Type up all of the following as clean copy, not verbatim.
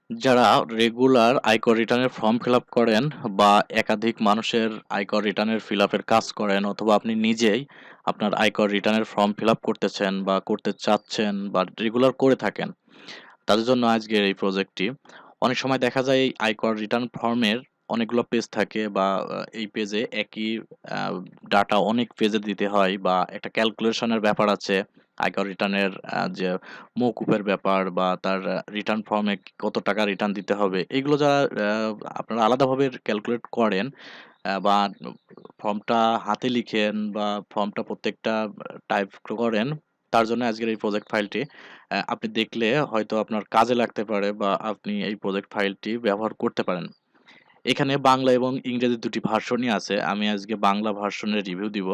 যারা রেগুলার আয়কর রিটার্নের ফর্ম ফিল আপ করেন বা একাধিক মানুষের আয়কর রিটার্নের ফিল আপের কাজ করেন অথবা আপনি নিজেই আপনার আয়কর রিটার্নের ফর্ম ফিল আপ করতেছেন বা করতে চাচ্ছেন বা রেগুলার করে থাকেন, তাদের জন্য আজকের এই প্রজেক্টটি। অনেক সময় দেখা যায় এই আয়কর রিটার্ন ফর্মের অনেকগুলো পেজ থাকে বা এই পেজে একই ডাটা অনেক পেজে দিতে হয় বা একটা ক্যালকুলেশনের ব্যাপার আছে। আয়কর রিটার্নের যে মওকুফের ব্যাপার বা তার রিটার্ন ফর্মে কত টাকা রিটার্ন দিতে হবে, এগুলো যারা আপনারা আলাদাভাবে ক্যালকুলেট করেন বা ফর্মটা হাতে লিখেন বা ফর্মটা প্রত্যেকটা টাইপ করেন, তার জন্য আজকের এই প্রজেক্ট ফাইলটি আপনি দেখলে হয়তো আপনার কাজে লাগতে পারে বা আপনি এই প্রজেক্ট ফাইলটি ব্যবহার করতে পারেন। এখানে বাংলা এবং ইংরেজি দুটি ভার্সনই আছে। আমি আজকে বাংলা ভার্সনের রিভিউ দিব।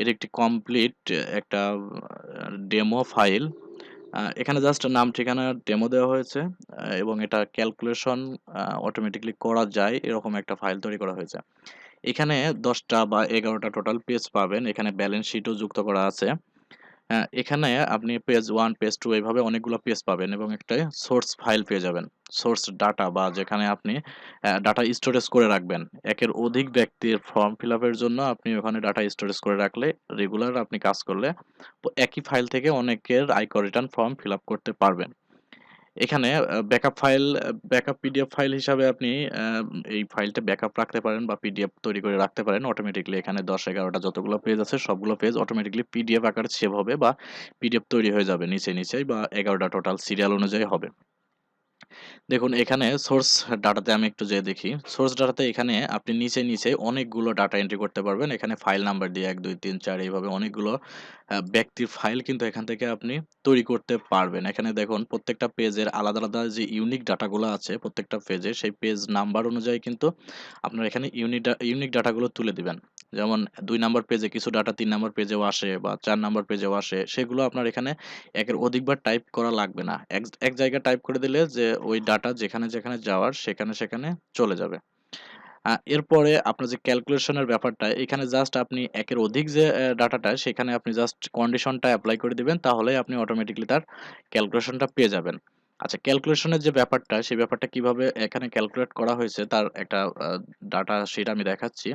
এর একটি কমপ্লিট একটা ডেমো ফাইল। এখানে জাস্ট নাম ঠিকানা ডেমো দেওয়া হয়েছে এবং এটা ক্যালকুলেশন অটোমেটিক্যালি করা যায় এরকম একটা ফাইল তৈরি করা হয়েছে। এখানে ১০টা বা ১১টা টোটাল পেজ পাবেন। এখানে ব্যালেন্স শিটও যুক্ত করা আছে। হ্যাঁ, এখানে আপনি পেজ 1, পেজ 2 এভাবে অনেকগুলো পেজ পাবেন এবং একটা সোর্স ফাইল পেয়ে যাবেন। সোর্স ডাটা বা যেখানে আপনি ডাটা স্টোরেজ করে রাখবেন। একের অধিক ব্যক্তির ফর্ম ফিল আপের জন্য আপনি ওখানে ডাটা স্টোরেজ করে রাখলে রেগুলার আপনি কাজ করলে একই ফাইল থেকে অনেকের আয়কর রিটার্ন ফর্ম ফিল আপ করতে পারবেন। এখানে ব্যাকআপ পিডিএফ ফাইল হিসাবে আপনি আ এই ফাইলটা ব্যাকআপ রাখতে পারেন বা পিডিএফ তৈরি করে রাখতে পারেন। অটোমেটিক্যালি এখানে ১০-১১টা যতগুলো পেজ আছে সবগুলো পেজ অটোমেটিক্যালি পিডিএফ আকারে সেভ হবে বা পিডিএফ তৈরি হয়ে যাবে নিচেই বা ১১টা টোটাল সিরিয়াল অনুযায়ী হবে। দেখুন এখানে সোর্স ডাটাতে আমি একটু যেয়ে দেখি। সোর্স ডাটাতে এখানে আপনি নিচে অনেকগুলো ডাটা এন্ট্রি করতে পারবেন। এখানে ফাইল নাম্বার দিয়ে ১, ২, ৩, ৪ এইভাবে অনেকগুলো ব্যক্তির ফাইল কিন্তু এখান থেকে আপনি তৈরি করতে পারবেন। এখানে দেখুন প্রত্যেকটা পেজের আলাদা যে ইউনিক ডাটাগুলো আছে প্রত্যেকটা পেজে সেই পেজ নাম্বার অনুযায়ী কিন্তু আপনার এখানে ইউনিক ডাটাগুলো তুলে দিবেন। যেমন ২ নাম্বার পেজে কিছু ডাটা ৩ নাম্বার পেজেও আসে বা ৪ নাম্বার পেজেও আসে। সেগুলো আপনার এখানে একের অধিকবার টাইপ করা লাগবে না। এক জায়গায় টাইপ করে দিলে যে ওই ডাটা যেখানে যাওয়ার সেখানে চলে যাবে। এরপরে আপনার যে ক্যালকুলেশনের ব্যাপারটা এখানে জাস্ট আপনি একের অধিক যে ডাটাটা সেখানে আপনি জাস্ট কন্ডিশনটা এপ্লাই করে দিবেন তাহলেই আপনি অটোমেটিক্যালি তার ক্যালকুলেশনটা পেয়ে যাবেন। আচ্ছা, ক্যালকুলেশনের যে ব্যাপারটা সেই ব্যাপারটা কিভাবে এখানে ক্যালকুলেট করা হয়েছে তার একটা ডাটা শিট আমি দেখাচ্ছি।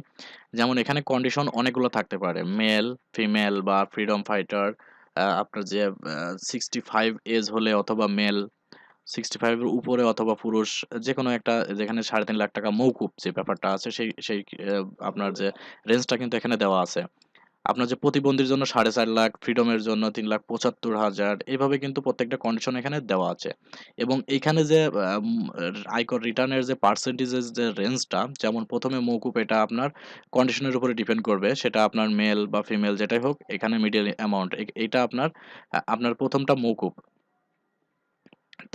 যেমন এখানে কন্ডিশন অনেকগুলো থাকতে পারে। মেল, ফিমেল বা ফ্রিডম ফাইটার, আপনার যে 65 এজ হলে অথবা মেল, 65 এর উপরে অথবা পুরুষ, যেকোনো একটা যেখানে ৳৩.৫ লাখ মওকুফ যে ব্যাপারটা আছে সেই আপনার যে রেঞ্জটা কিন্তু এখানে দেওয়া আছে। আপনার যে প্রতিবন্ধীর জন্য ৪.৫ লাখ, ফ্রিডমের জন্য ৩,৭৫,০০০ এভাবে কিন্তু প্রত্যেকটা কন্ডিশন এখানে দেওয়া আছে। এবং এইখানে যে আয়কর রিটার্নের যে পার্সেন্টেজের যে রেঞ্জটা, যেমন ১ম এ মওকুফ এটা আপনার কন্ডিশনের উপরে ডিপেন্ড করবে। সেটা আপনার মেল বা ফিমেল যেটাই হোক, এখানে মিডল অ্যামাউন্ট এইটা আপনার আপনার ১ম টা মওকুফ।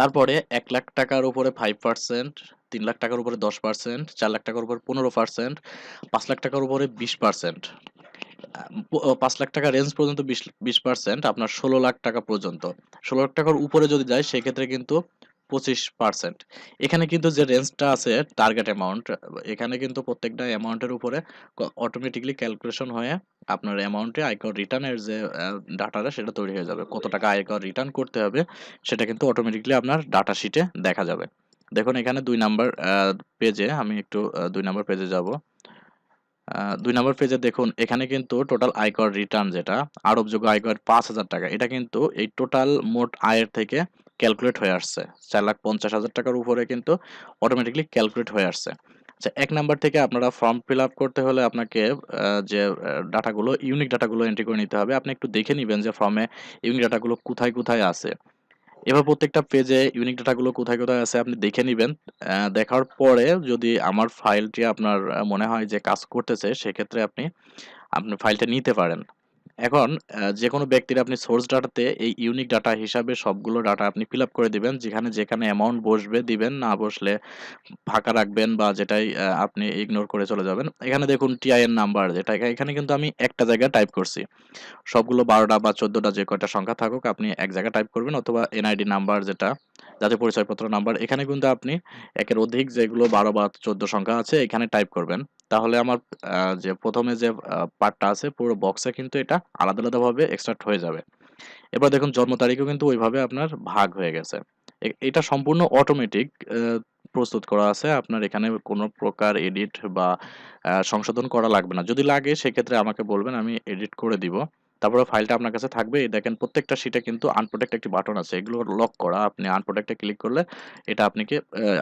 তারপরে ৳১,০০,০০০ উপরে 5%, ৳৩,০০,০০০ উপরে 10%, ৳৪,০০,০০০ উপরে 15%, ৳৫,০০,০০০ উপরে 20%। ৳৫,০০,০০০ রেঞ্জ পর্যন্ত ২০% আপনার ৳১৬,০০,০০০ পর্যন্ত। ৳১৬,০০,০০০ উপরে যদি যায় সেক্ষেত্রে কিন্তু 25%। এখানে কিন্তু যে রেঞ্জটা আছে টার্গেট অ্যামাউন্ট, এখানে কিন্তু প্রত্যেকটা অ্যামাউন্টের উপরে অটোমেটিক্যালি ক্যালকুলেশন হয়ে আপনার অ্যামাউন্টে আয়কর রিটার্নের যে ডাটাটা সেটা তৈরি হয়ে যাবে। কত টাকা আয়কর রিটার্ন করতে হবে সেটা কিন্তু অটোমেটিক্যালি আপনার ডাটা শিটে দেখা যাবে। দেখুন এখানে ২ নাম্বার পেজে আমি একটু ২ নাম্বার পেজে যাব। ২ নাম্বার পেজে দেখুন এখানে কিন্তু টোটাল আয়কর রিটার্ন যেটা আরোপযোগ্য আয়কর ৳৫,০০০, এটা কিন্তু এই টোটাল মোট আয়ের থেকে ক্যালকুলেট হয়ে আসছে। ৳৪,৫০,০০০ উপরে কিন্তু অটোমেটিক্যালি ক্যালকুলেট হয়ে আসছে। আচ্ছা, ১ নাম্বার থেকে আপনারা ফর্ম ফিল আপ করতে হলে আপনাকে যে ডাটাগুলো ইউনিক ডাটাগুলো এন্ট্রি করে নিতে হবে। আপনি একটু দেখে নিবেন যে ফর্মে ইউনিক ডাটাগুলো কোথায় আছে। এবার প্রত্যেকটা পেজে ইউনিক ডাটাগুলো কোথায় আছে আপনি দেখে নিবেন। দেখার পরে যদি আমার ফাইলটি আপনার মনে হয় যে কাজ করতেছে, সেক্ষেত্রে আপনি আপনার ফাইলটা নিতে পারেন। এখন যেকোনো ব্যক্তির আপনি সোর্স ডাটাতে এই ইউনিক ডাটা হিসাবে সবগুলো ডাটা আপনি ফিল আপ করে দিবেন। যেখানে অ্যামাউন্ট বসবে দিবেন, না বসলে ফাঁকা রাখবেন বা যেটাই আপনি ইগনোর করে চলে যাবেন। এখানে দেখুন টিআইএন নাম্বার যেটা এখানে কিন্তু আমি একটা জায়গায় টাইপ করছি। সবগুলো ১২টা বা ১৪টা যে কয়টা সংখ্যা থাকুক আপনি এক জায়গায় টাইপ করবেন অথবা এনআইডি নাম্বার যেটা জাতীয় পরিচয়পত্র নাম্বার, এখানে কিন্তু আপনি একের অধিক যেগুলো ১২ বা ১৪ সংখ্যা আছে এখানে টাইপ করবেন। তাহলে আমার যে ১ম এ যে পার্টটা আছে পুরো বক্সে কিন্তু এটা আলাদাভাবে এক্সট্রাক্ট হয়ে যাবে। এবার দেখুন জন্ম তারিখও কিন্তু ওইভাবে আপনার ভাগ হয়ে গেছে। এটা সম্পূর্ণ অটোমেটিক প্রস্তুত করা আছে। আপনার এখানে কোনো প্রকার এডিট বা সংশোধন করা লাগবে না। যদি লাগে সেক্ষেত্রে আমাকে বলবেন, আমি এডিট করে দিব। তারপরে ফাইলটা আপনার কাছে থাকবে। এই দেখেন প্রত্যেকটা শিটে কিন্তু আনপ্রোটেক্ট একটি বাটন আছে। এগুলো লক করা। আপনি আনপ্রোটেক্টে ক্লিক করলে এটা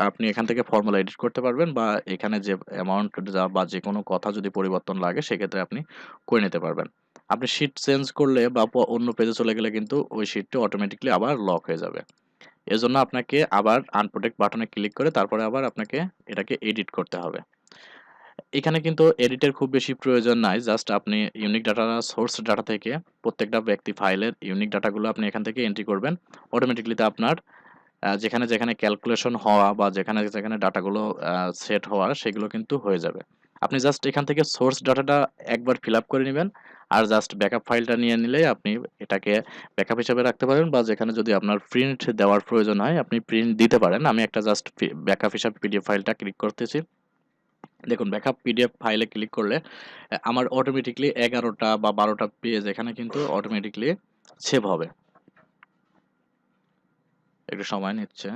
আপনি এখান থেকে ফর্মুলা এডিট করতে পারবেন, বা এখানে যে অ্যামাউন্ট বা যেকোনো কথা যদি পরিবর্তন লাগে সেক্ষেত্রে আপনি করে নিতে পারবেন। আপনি শিট চেঞ্জ করলে বা অন্য পেজে চলে গেলে কিন্তু ওই শিটটি অটোমেটিক্যালি আবার লক হয়ে যাবে। এজন্য আপনাকে আবার আনপ্রোটেক্ট বাটনে ক্লিক করে তারপরে আবার আপনাকে এটাকে এডিট করতে হবে। এখানে কিন্তু এডিটের খুব বেশি প্রয়োজন নাই। জাস্ট আপনি ইউনিক ডাটা, সোর্স ডাটা থেকে প্রত্যেকটা ব্যক্তি ফাইলের ইউনিক ডাটাগুলো আপনি এখান থেকে এন্ট্রি করবেন। অটোমেটিক্যালি তা আপনার যেখানে যেখানে ক্যালকুলেশন হওয়া বা যেখানে যেখানে ডাটাগুলো সেট হওয়ার সেগুলো কিন্তু হয়ে যাবে। আপনি জাস্ট এখান থেকে সোর্স ডাটাটা একবার ফিল আপ করে নেবেন, আর জাস্ট ব্যাকআপ ফাইলটা নিয়ে নিলেই আপনি এটাকে ব্যাকআপ হিসাবে রাখতে পারেন, বা যেখানে যদি আপনার প্রিন্ট দেওয়ার প্রয়োজন হয় আপনি প্রিন্ট দিতে পারেন। আমি একটা জাস্ট ব্যাকআপ হিসাবে পিডিএফ ফাইলটা ক্লিক করতেছি। দেখুন ব্যাকআপ পিডিএফ ফাইলে ক্লিক করলে আমার অটোমেটিক্যালি 11টা বা 12টা পেজ এখানে কিন্তু অটোমেটিক্যালি সেভ হবে। একটু সময় নিচ্ছে।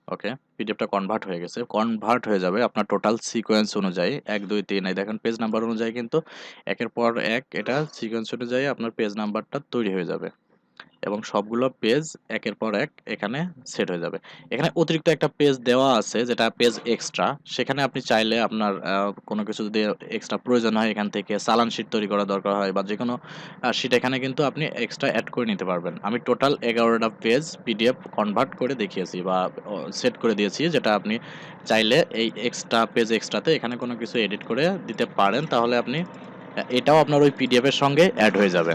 ওকে, পিডিএফটা কনভার্ট হয়ে গেছে। কনভার্ট হয়ে যাবে আপনার টোটাল সিকোয়েন্স অনুযায়ী 1 2 3, এই দেখেন পেজ নাম্বার অনুযায়ী কিন্তু একের পর এক এটা সিকোয়েন্স অনুযায়ী আপনার পেজ নাম্বারটা তৈরি হয়ে যাবে, এবং সবগুলো পেজ একের পর এক এখানে সেট হয়ে যাবে। এখানে অতিরিক্ত একটা পেজ দেওয়া আছে যেটা পেজ এক্সট্রা। সেখানে আপনি চাইলে আপনার কোনো কিছু যদি এক্সট্রা প্রয়োজন হয়, এখান থেকে চালান শিট তৈরি করা দরকার হয় বা যেকোনো শিট এখানে কিন্তু আপনি এক্সট্রা অ্যাড করে নিতে পারবেন। আমি টোটাল 11টা পেজ পিডিএফ কনভার্ট করে দেখিয়েছি বা সেট করে দিয়েছি, যেটা আপনি চাইলে এই এক্সট্রা পেজ এক্সট্রাতে এখানে কোনো কিছু এডিট করে দিতে পারেন, তাহলে আপনি এটাও আপনার ওই পিডিএফ এর সঙ্গে অ্যাড হয়ে যাবে।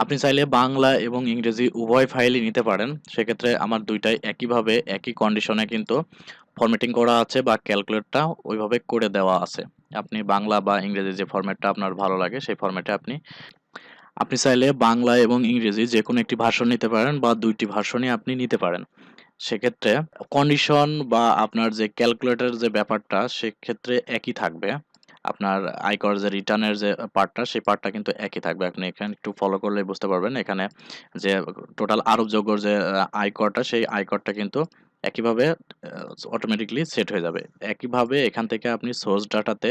আপনি চাইলে বাংলা এবং ইংরেজি উভয় ফাইলই নিতে পারেন। সেক্ষেত্রে আমার দুইটাই একইভাবে একই কন্ডিশনে কিন্তু ফরম্যাটিং করা আছে, বা ক্যালকুলেটটা ওইভাবে করে দেওয়া আছে। আপনি বাংলা বা ইংরেজি যে ফরম্যাটটা আপনার ভালো লাগে সেই ফরম্যাটে আপনি আপনি চাইলে বাংলা এবং ইংরেজি যেকোনো একটি ভার্সন নিতে পারেন, বা দুইটি ভার্সনই আপনি নিতে পারেন। সেক্ষেত্রে কন্ডিশন বা আপনার যে ক্যালকুলেটর যে ব্যাপারটা সেক্ষেত্রে একই থাকবে। আপনার আয়কর যে রিটার্নের যে পার্টটা সেই পার্টটা কিন্তু একই থাকবে। আপনি এখানে একটু ফলো করলেই বুঝতে পারবেন। এখানে যে টোটাল আরোপযোগ্য যে আয়করটা সেই আয়করটা কিন্তু একইভাবে অটোমেটিকলি সেট হয়ে যাবে। একইভাবে এখান থেকে আপনি সোর্স ডাটাতে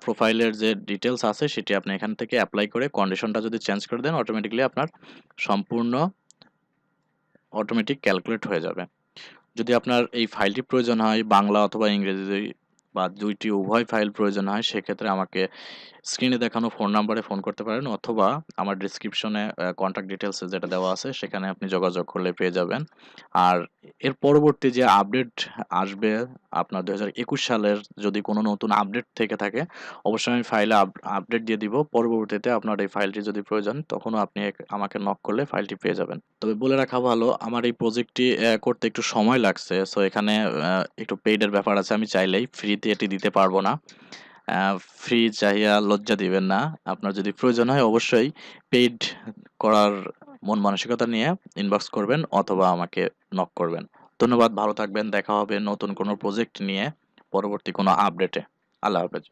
প্রোফাইলের যে ডিটেলস আছে সেটি আপনি এখান থেকে অ্যাপ্লাই করে কন্ডিশনটা যদি চেঞ্জ করে দেন অটোমেটিকলি আপনার সম্পূর্ণ অটোমেটিক ক্যালকুলেট হয়ে যাবে। যদি আপনার এই ফাইলটি প্রয়োজন হয় বাংলা অথবা ইংরেজি বা দুইটি উভয় ফাইল প্রয়োজন হয়, সেক্ষেত্রে আমাকে স্ক্রিনে দেখানো ফোন নাম্বারে ফোন করতে পারেন, অথবা আমার ডিসক্রিপশনে কন্ট্যাক্ট ডিটেলসে যেটা দেওয়া আছে সেখানে আপনি যোগাযোগ করলে পেয়ে যাবেন। আর এর পরবর্তী যে আপডেট আসবে আপনার 2021 সালের, যদি কোনো নতুন আপডেট থেকে থাকে অবশ্যই আমি ফাইলে আপডেট দিয়ে দিব। পরবর্তীতে আপনার এই ফাইলটি যদি প্রয়োজন তখনও আপনি আমাকে নক করলে ফাইলটি পেয়ে যাবেন। তবে বলে রাখা ভালো, আমার এই প্রজেক্টটি করতে একটু সময় লাগছে। সো এখানে একটু পেইডের ব্যাপার আছে। আমি চাইলেই ফ্রিতে এটি দিতে পারবো না। ফ্রি চাহিয়া লজ্জা দিবেন না। আপনার যদি প্রয়োজন হয় অবশ্যই পেইড করার মন মানসিকতা নিয়ে ইনবক্স করবেন অথবা আমাকে নক করবেন। ধন্যবাদ, ভালো থাকবেন। দেখা হবে নতুন কোনো প্রজেক্ট নিয়ে পরবর্তী কোনো আপডেটে। আল্লাহ হাফেজ।